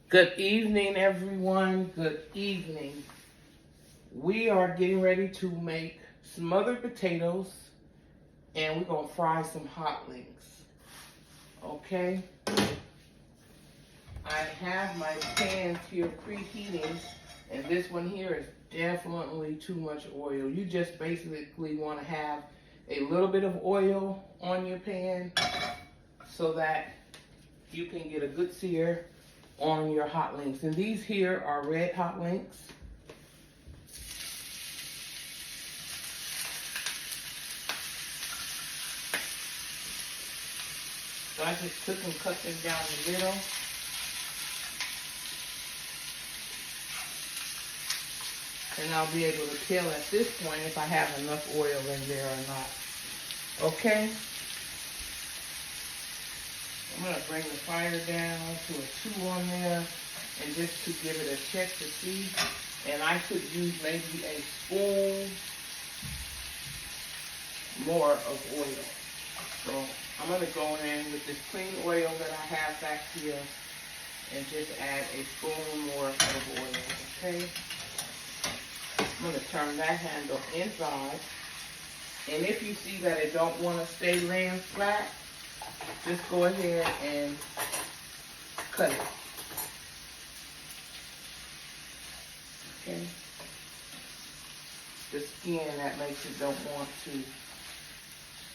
Good evening, everyone. Good evening. We are getting ready to make smothered potatoes and we're going to fry some hot links. Okay? I have my pans here preheating, and this one here is definitely too much oil. You just basically want to have a little bit of oil on your pan so that you can get a good sear on your hot links. And these here are red hot links. So I just took and cut them down the middle. And I'll be able to tell at this point if I have enough oil in there or not. Okay? I'm going to bring the fire down to a 2 on there, and just to give it a check to see. And I could use maybe a spoon more of oil. So I'm going to go in with this clean oil that I have back here and just add a spoon more of oil, okay? I'm going to turn that handle inside. And if you see that it don't want to stay laying flat, just go ahead and cut it. Okay? The skin that makes it don't want to.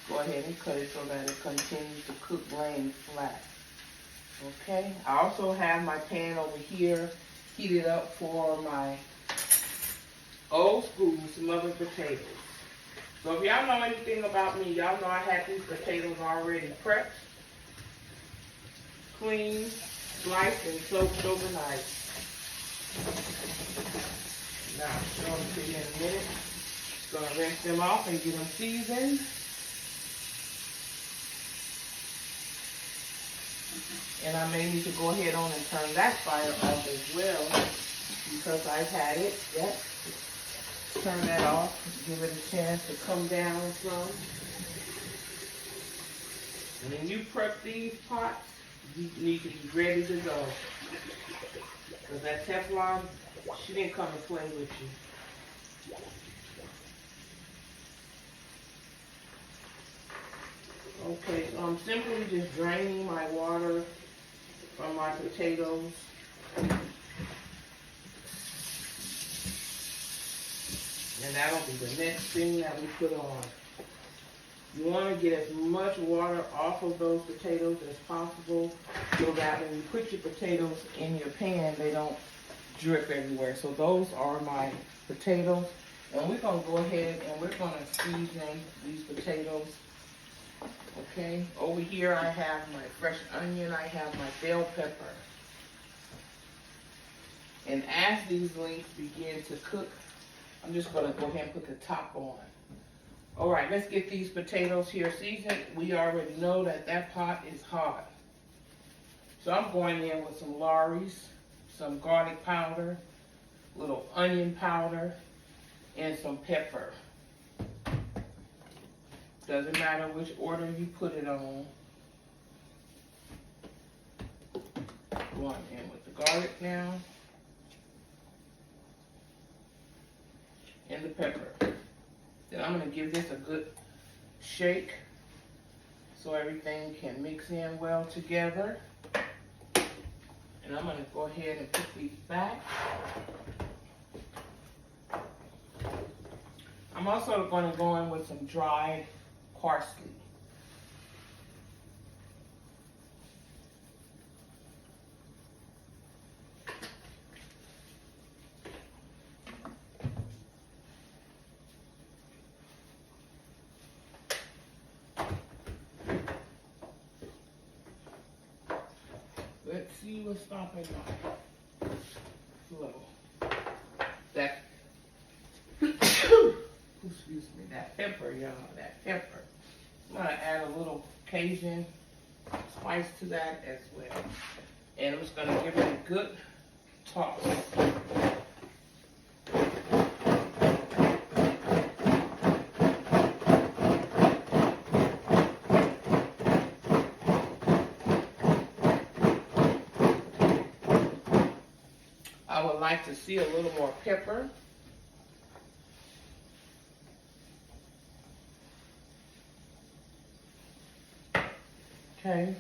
Go ahead and cut it so that it continues to cook laying flat. Okay? I also have my pan over here heated up for my old school smothered potatoes. So if y'all know anything about me, y'all know I had these potatoes already prepped, cleaned, sliced, and soaked overnight. Now, I'll show them to you in a minute. Just gonna rinse them off and get them seasoned. And I may need to go ahead on and turn that fire off as well because I've had it. Yep. Turn that off, give it a chance to come down some. And when you prep these pots, you need to be ready to go. Because that Teflon, she didn't come to play with you. Okay, so I'm simply just draining my water from my potatoes. And that'll be the next thing that we put on. You want to get as much water off of those potatoes as possible so that when you put your potatoes in your pan, they don't drip everywhere. So those are my potatoes. And we're going to go ahead and we're going to season these potatoes. Okay, over here I have my fresh onion, I have my bell pepper. And as these links begin to cook, I'm just going to go ahead and put the top on. All right, let's get these potatoes here seasoned. We already know that that pot is hot. So I'm going in with some Lawry's, some garlic powder, little onion powder, and some pepper. Doesn't matter which order you put it on. Going in with the garlic now. And the pepper. Then I'm going to give this a good shake so everything can mix in well together. And I'm going to go ahead and put these back. I'm also going to go in with some dried parsley. Let's see what's stopping my flow. That, excuse me, that pepper, y'all, that pepper. I'm going to add a little Cajun spice to that as well. And I'm just going to give it a good toss. like to see a little more pepper. Okay.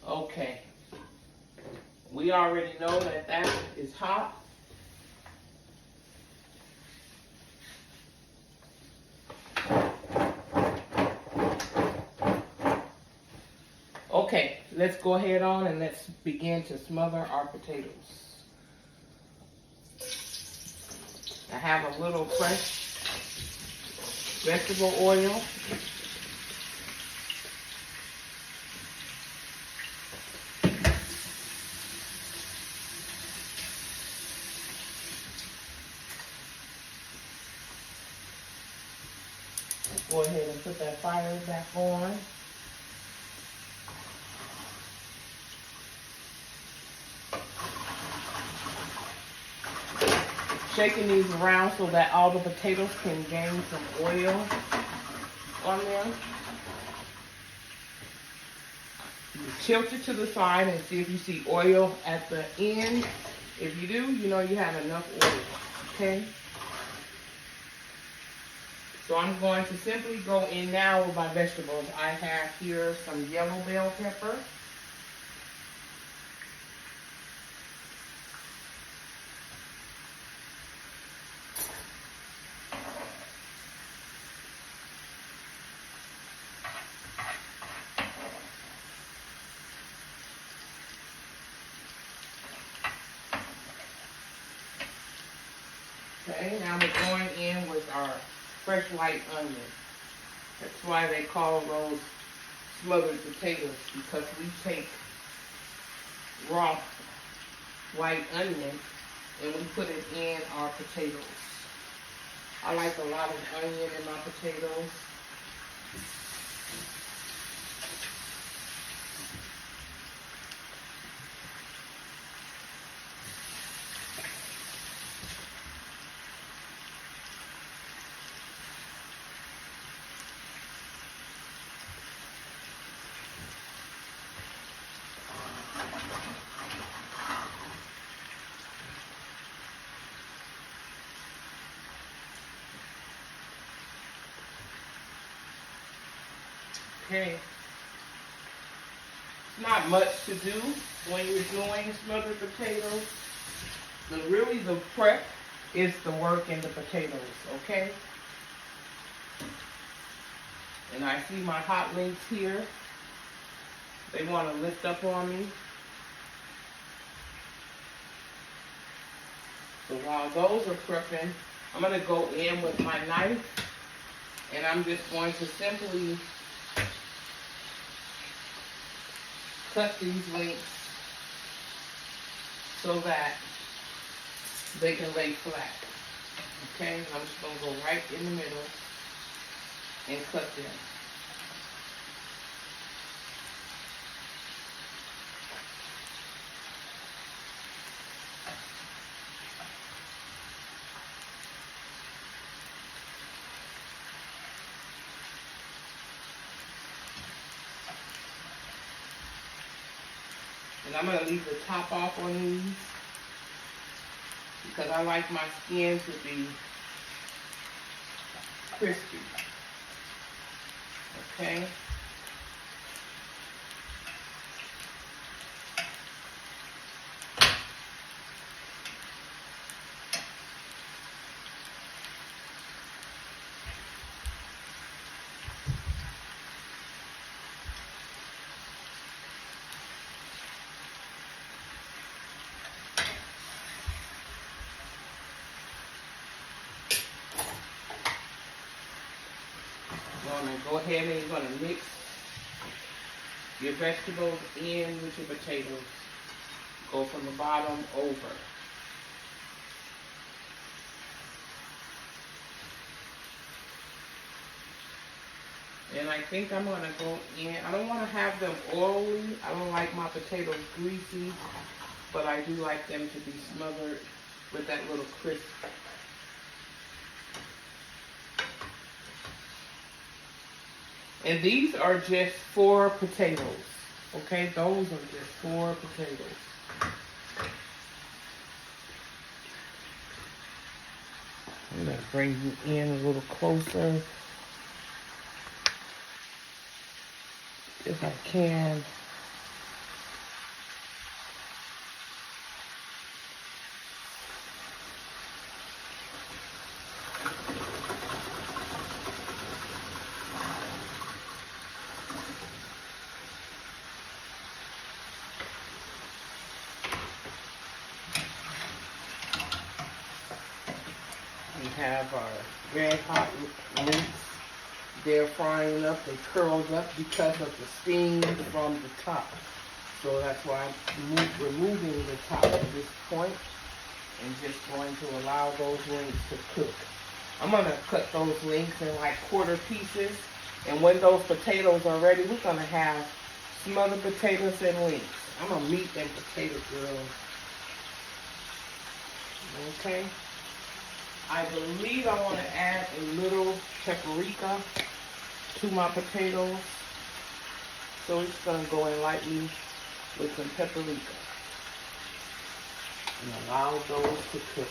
Okay. We already know that that is hot. Okay, let's go ahead on and let's begin to smother our potatoes. I have a little fresh vegetable oil. Go ahead and put that fire back on. Shaking these around so that all the potatoes can gain some oil on them. You tilt it to the side and see if you see oil at the end. If you do, you know you have enough oil, okay? So I'm going to simply go in now with my vegetables. I have here some yellow bell pepper. Okay, now we're going in with our fresh white onion. That's why they call those smothered potatoes, because we take raw white onion and we put it in our potatoes. I like a lot of onion in my potatoes. Okay. Not much to do when you're doing smothered potatoes. Really the prep is the work in the potatoes, okay? And I see my hot links here. They want to lift up on me. So while those are prepping, I'm going to go in with my knife and I'm just going to simply cut these links so that they can lay flat. Okay, I'm just going to go right in the middle and cut them. And I'm going to leave the top off on these because I like my skin to be crispy. Okay. Go ahead and you're going to mix your vegetables in with your potatoes. Go from the bottom over. And I think I'm going to go in. I don't want to have them oily. I don't like my potatoes greasy, but I do like them to be smothered with that little crisp. And these are just 4 potatoes. Okay, those are just 4 potatoes. I'm going to bring you in a little closer if I can. We have our red hot links. They're frying up, they curled up because of the steam from the top. So that's why I'm removing the top at this point and just going to allow those links to cook. I'm going to cut those links in like quarter pieces. And when those potatoes are ready, we're going to have smothered potatoes and links. I'm a meat and potato girl. Okay. I believe I want to add a little paprika to my potatoes. So it's going to go in lightly with some paprika. And allow those to cook.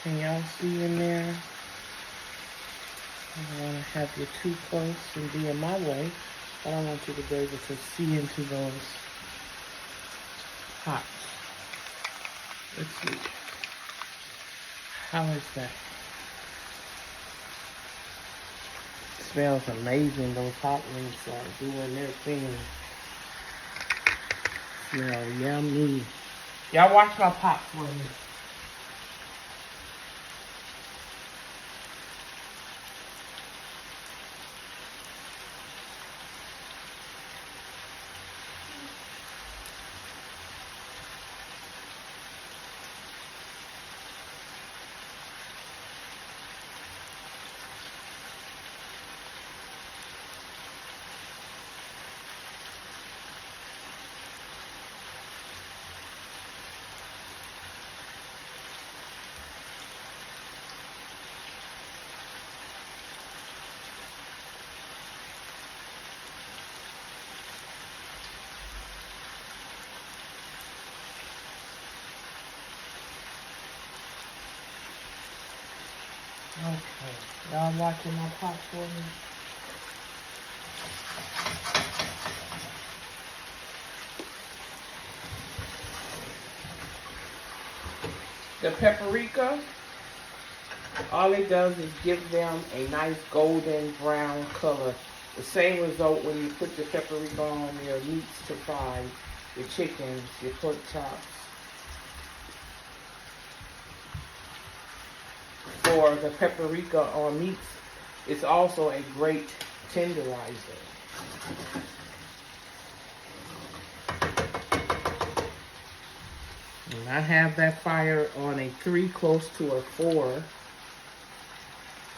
Can y'all see in there? I don't want to have you too close and be in my way, but I want you to be able to see into those pots. Let's see. How is that? It smells amazing. Those hot links are doing their thing. Smell yummy. Y'all watch my pot for me. Okay, y'all watching my pot for me? The paprika, all it does is give them a nice golden brown color. The same result when you put the paprika on your meats to fry, your chickens, your pork chops. For the paprika on meats, it's also a great tenderizer. And I have that fire on a 3 close to a 4.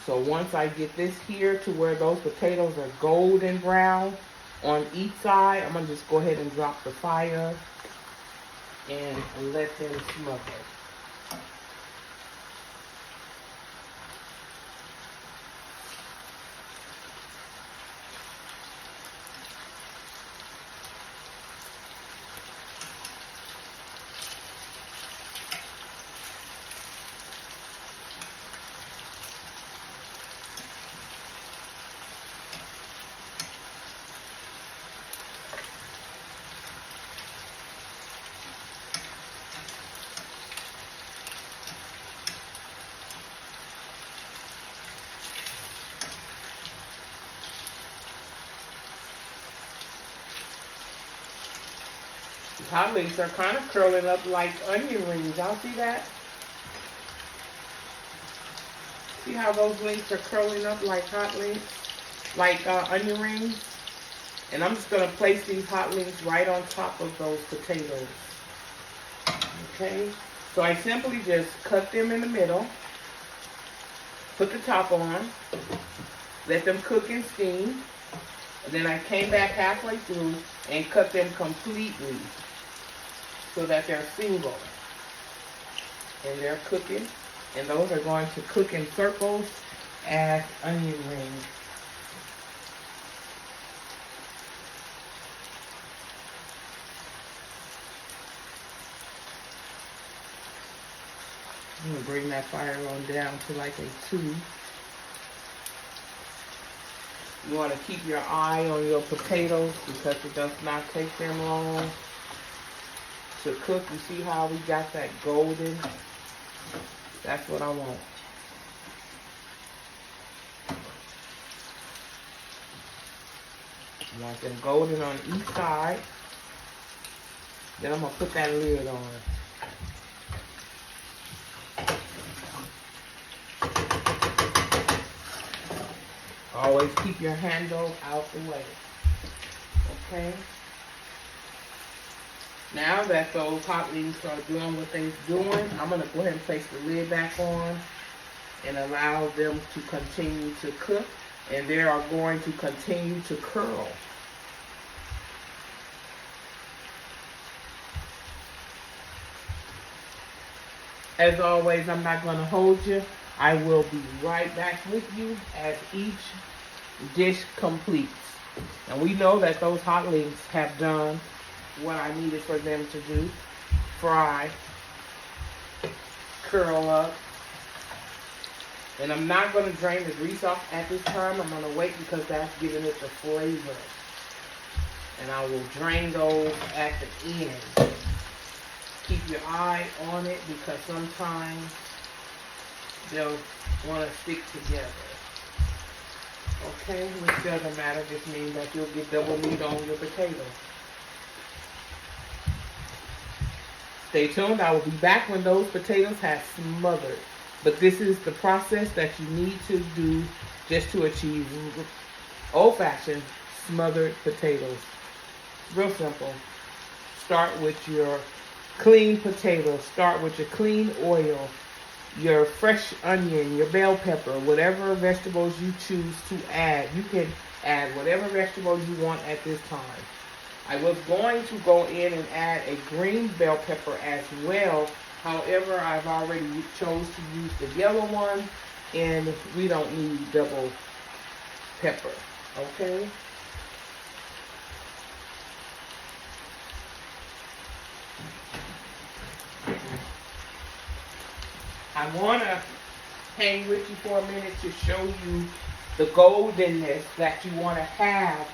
So once I get this here to where those potatoes are golden brown on each side, I'm going to just go ahead and drop the fire and let them smother. Hot links are kind of curling up like onion rings. Y'all see that? See how those links are curling up like hot links, like onion rings? And I'm just going to place these hot links right on top of those potatoes. Okay? So I simply just cut them in the middle, put the top on, let them cook and steam, and then I came back halfway through and cut them completely so that they're single. And they're cooking, and those are going to cook in circles as onion rings. I'm going to bring that fire on down to like a 2. You want to keep your eye on your potatoes because it does not take them long to cook. You see how we got that golden? That's what I want. I want them golden on each side. Then I'm going to put that lid on. Always keep your handle out the way. Okay? Now that those hot links are doing what they're doing, I'm going to go ahead and place the lid back on and allow them to continue to cook. And they are going to continue to curl. As always, I'm not going to hold you. I will be right back with you as each dish completes. And we know that those hot links have done what I needed for them to do. Fry, curl up. And I'm not going to drain the grease off at this time. I'm going to wait because that's giving it the flavor. And I will drain those at the end. Keep your eye on it because sometimes they'll want to stick together. Okay, which doesn't matter. Just means that you'll get double meat on your potatoes. Stay tuned. I will be back when those potatoes have smothered. But this is the process that you need to do just to achieve old-fashioned smothered potatoes. Real simple. Start with your clean potatoes. Start with your clean oil, your fresh onion, your bell pepper, whatever vegetables you choose to add. You can add whatever vegetables you want at this time. I was going to go in and add a green bell pepper as well. However, I've already chose to use the yellow one, and we don't need double pepper. Okay? I want to hang with you for a minute to show you the goldenness that you want to have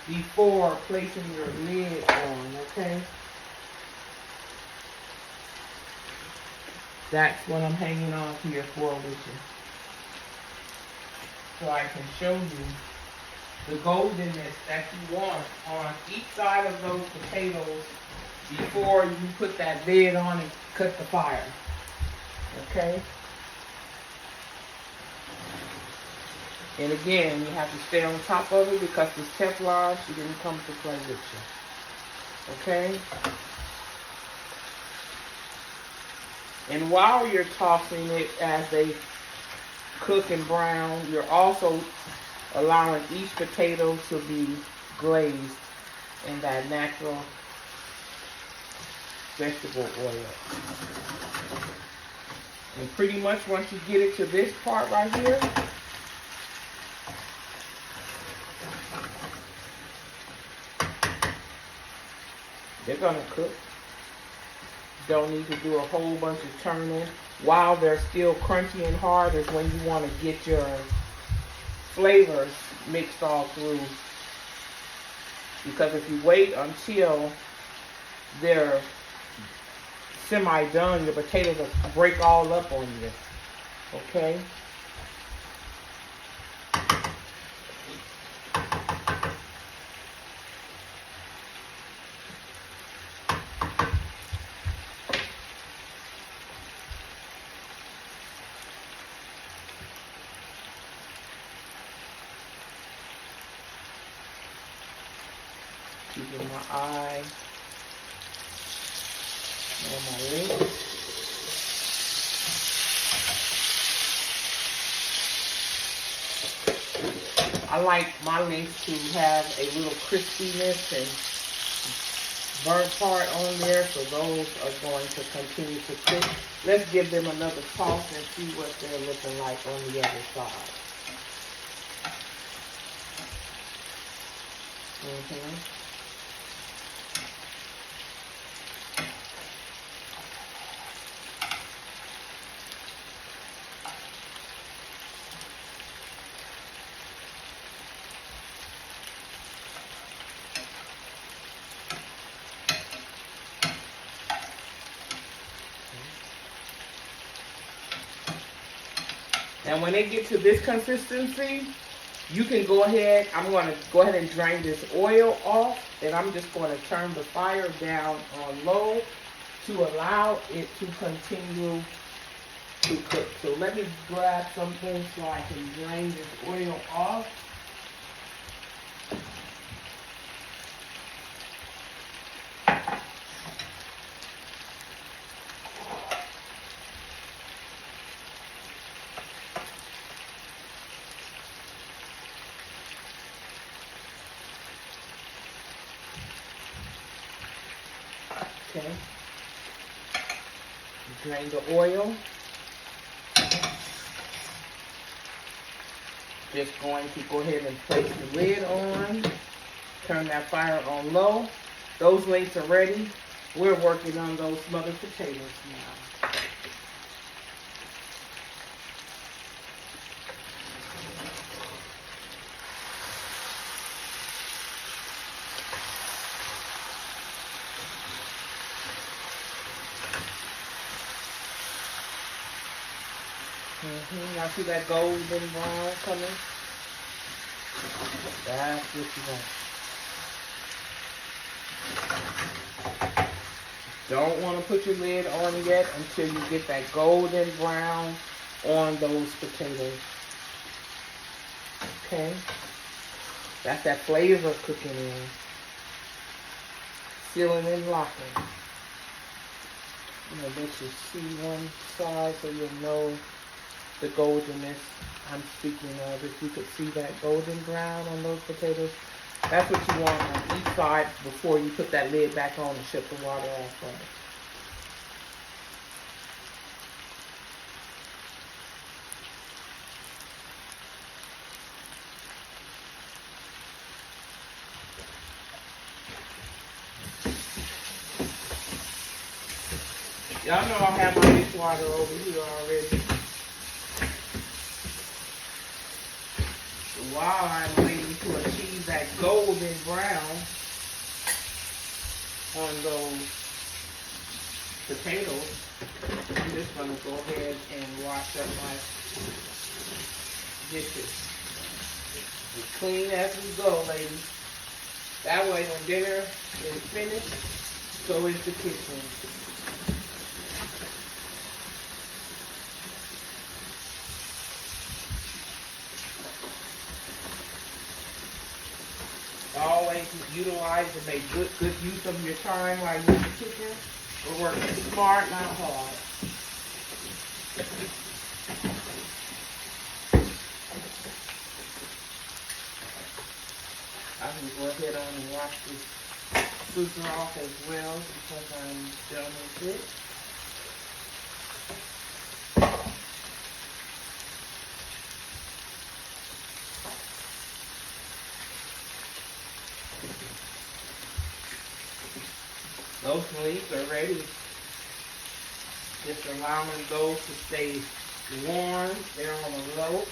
before placing your lid on, okay? That's what I'm hanging on here for with you. So I can show you the goldenness that you want on each side of those potatoes before you put that lid on and cut the fire. Okay? And again, you have to stay on top of it because this Teflon, she didn't come to play with you. Okay? And while you're tossing it as they cook and brown, you're also allowing each potato to be glazed in that natural vegetable oil. And pretty much once you get it to this part right here, they're going to cook. Don't need to do a whole bunch of turning. While they're still crunchy and hard is when you want to get your flavors mixed all through. Because if you wait until they're semi-done, your potatoes will break all up on you. Okay? Keeping my eye on my link. I like my links to have a little crispiness and burnt part on there, so those are going to continue to cook. Let's give them another toss and see what they're looking like on the other side. And when they get to this consistency, you can go ahead, I'm going to go ahead and drain this oil off, and I'm just going to turn the fire down on low to allow it to continue to cook. So let me grab something so I can drain this oil off. Okay, drain the oil. Just going to go ahead and place the lid on. Turn that fire on low. Those links are ready. We're working on those smothered potatoes now. Y'all see that golden brown coming? That's what you want. Don't want to put your lid on yet until you get that golden brown on those potatoes. Okay? That's that flavor cooking in. Sealing and locking. I'm going to let you see one side so you'll know the goldenness I'm speaking of. If you could see that golden brown on those potatoes, that's what you want on each side before you put that lid back on and shut the water off of it. Y'all know I have my dishwater over here already. While I'm waiting to achieve that golden brown on those potatoes, I'm just going to go ahead and wash up my dishes. As clean as we go, ladies. That way when dinner is finished, so is the kitchen. Always utilize and make good use of your time while you're in the kitchen. We're working smart, not hard. I can go ahead on and wash this fruit off as well because I'm done with it. Those links are ready. Just allowing those to stay warm. They're on a low.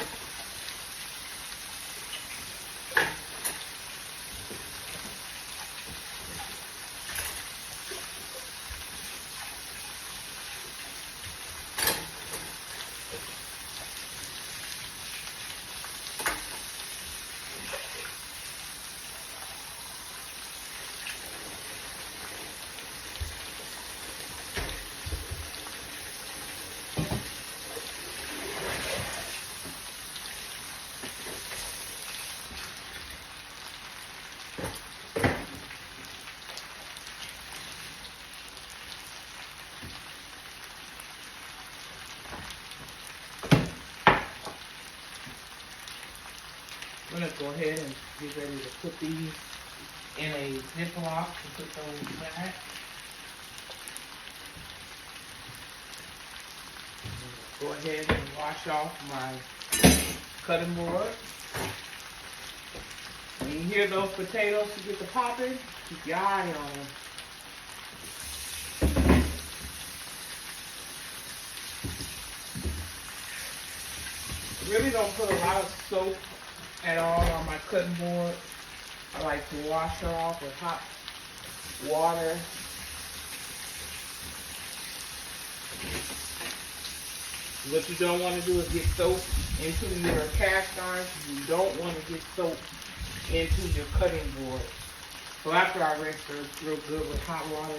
go ahead and get ready to put these in a Ziploc and put those back. Go ahead and wash off my cutting board. When you hear those potatoes to get to popping, keep your eye on them. Really don't put a lot of soap at all on my cutting board. I like to wash off with hot water. What you don't want to do is get soap into your cast iron. You don't want to get soap into your cutting board. So after I rinse her real good with hot water,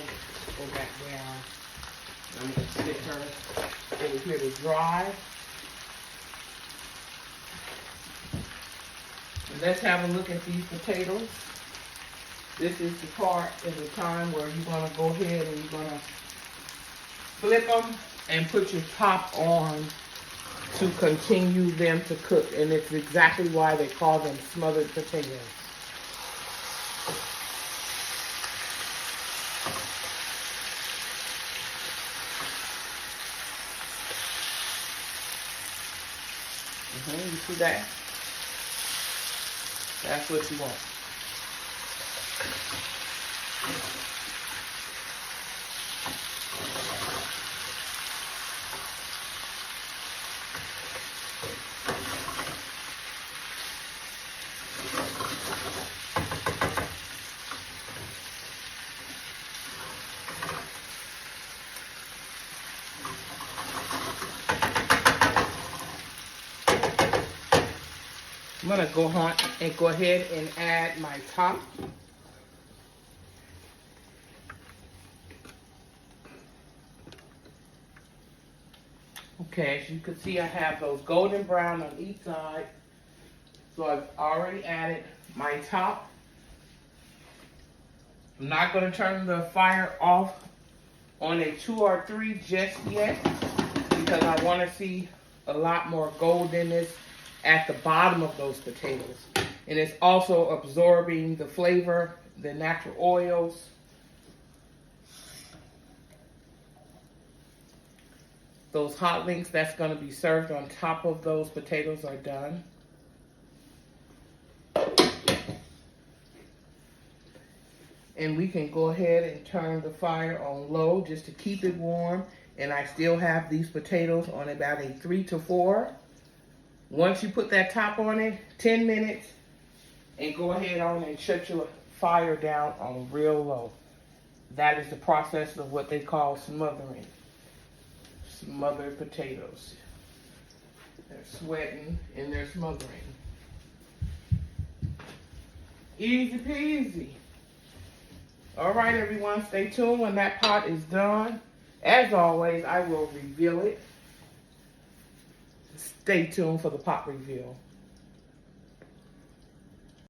go back down. I'm going to stick her over here to dry. And let's have a look at these potatoes. This is the part of the time where you're going to go ahead and you're going to flip them and put your top on to continue them to cook. And it's exactly why they call them smothered potatoes. You see that? That's what you want. I'm gonna go ahead and add my top. Okay, as you can see, I have those golden brown on each side. So I've already added my top. I'm not gonna turn the fire off on a 2 or 3 just yet because I wanna see a lot more goldenness at the bottom of those potatoes. And it's also absorbing the flavor, the natural oils. Those hot links that's going to be served on top of those potatoes are done. And we can go ahead and turn the fire on low just to keep it warm. And I still have these potatoes on about a 3 to 4. Once you put that top on it, 10 minutes, and go ahead on and shut your fire down on real low. That is the process of what they call smothering. Smothered potatoes. They're sweating and they're smothering. Easy peasy. All right, everyone, stay tuned when that pot is done. As always, I will reveal it. Stay tuned for the pot reveal.